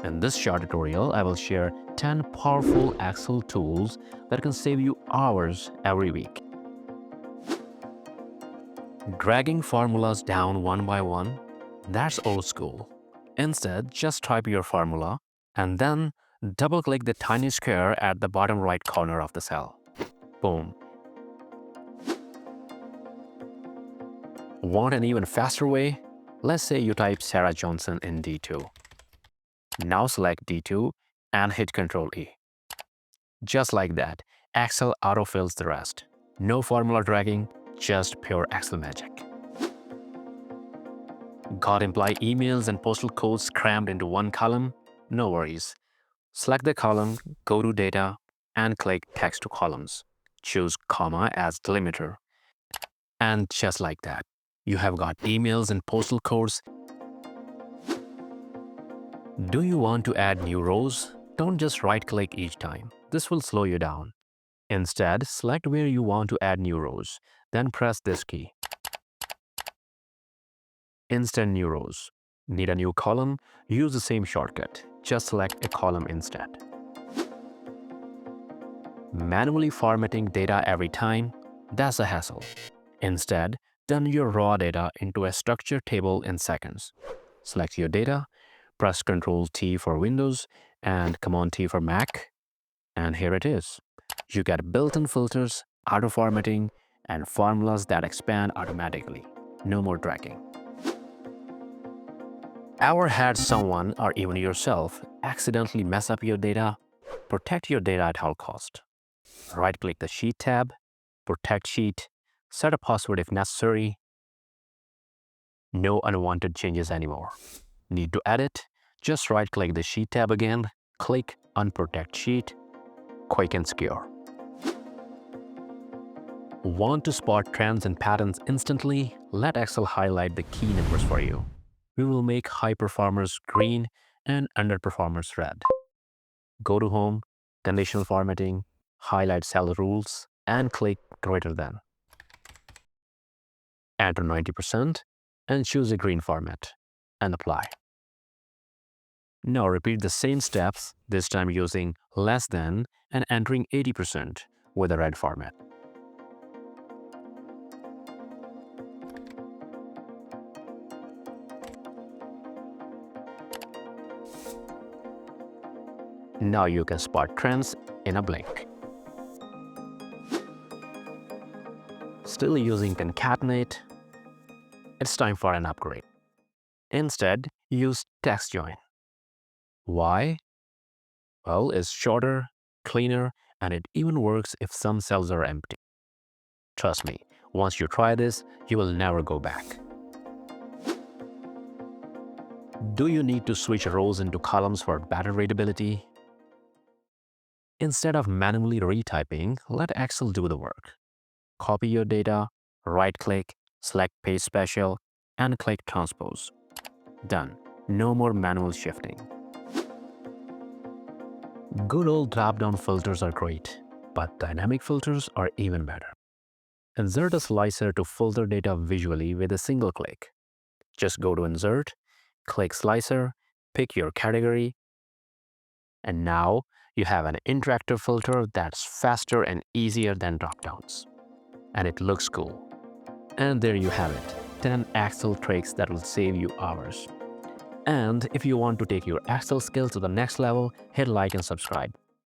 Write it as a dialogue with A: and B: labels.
A: In this short tutorial, I will share 10 powerful Excel tools that can save you hours every week. Dragging formulas down one by one, that's old school. Instead, just type your formula and then double-click the tiny square at the bottom right corner of the cell. Boom. Want an even faster way? Let's say you type Sarah Johnson in D2. Now select D2 and hit Ctrl E. Just like that, Excel autofills the rest. No formula dragging, just pure Excel magic. Got employee emails and postal codes crammed into one column? No worries. Select the column, go to Data, and click Text to Columns. Choose comma as delimiter. And just like that, you have got emails and postal codes. Do you want to add new rows? Don't just right-click each time. This will slow you down. Instead, select where you want to add new rows, then press this key. Instant new rows. Need a new column? Use the same shortcut. Just select a column instead. Manually formatting data every time? That's a hassle. Instead, turn your raw data into a structured table in seconds. Select your data, press Ctrl T for Windows and Command T for Mac, and here it is. You get built-in filters, auto-formatting, and formulas that expand automatically. No more dragging. Ever had someone, or even yourself, accidentally mess up your data? Protect your data at all cost. Right-click the Sheet tab, Protect Sheet, set a password if necessary. No unwanted changes anymore. Need to edit? Just right-click the Sheet tab again, click Unprotect Sheet, quick and secure. Want to spot trends and patterns instantly? Let Excel highlight the key numbers for you. We will make high performers green and underperformers red. Go to Home, Conditional Formatting, highlight Cell Rules, and click Greater Than. Enter 90% and choose a green format and apply. Now repeat the same steps, this time using less than and entering 80% with a red format. Now you can spot trends in a blink. Still using CONCATENATE? It's time for an upgrade. Instead, use TEXTJOIN. Why? Well, it's shorter, cleaner, and it even works if some cells are empty. Trust me, once you try this, you will never go back. Do you need to switch rows into columns for better readability? Instead of manually retyping, let Excel do the work. Copy your data, right-click, select Page Special, and click Transpose. Done. No more manual shifting. Good old drop-down filters are great, but dynamic filters are even better. Insert a slicer to filter data visually with a single click. Just go to Insert, click Slicer, pick your category, and now you have an interactive filter that's faster and easier than drop-downs. And it looks cool. And there you have it, 10 Excel tricks that will save you hours. And if you want to take your Excel skills to the next level, hit like and subscribe.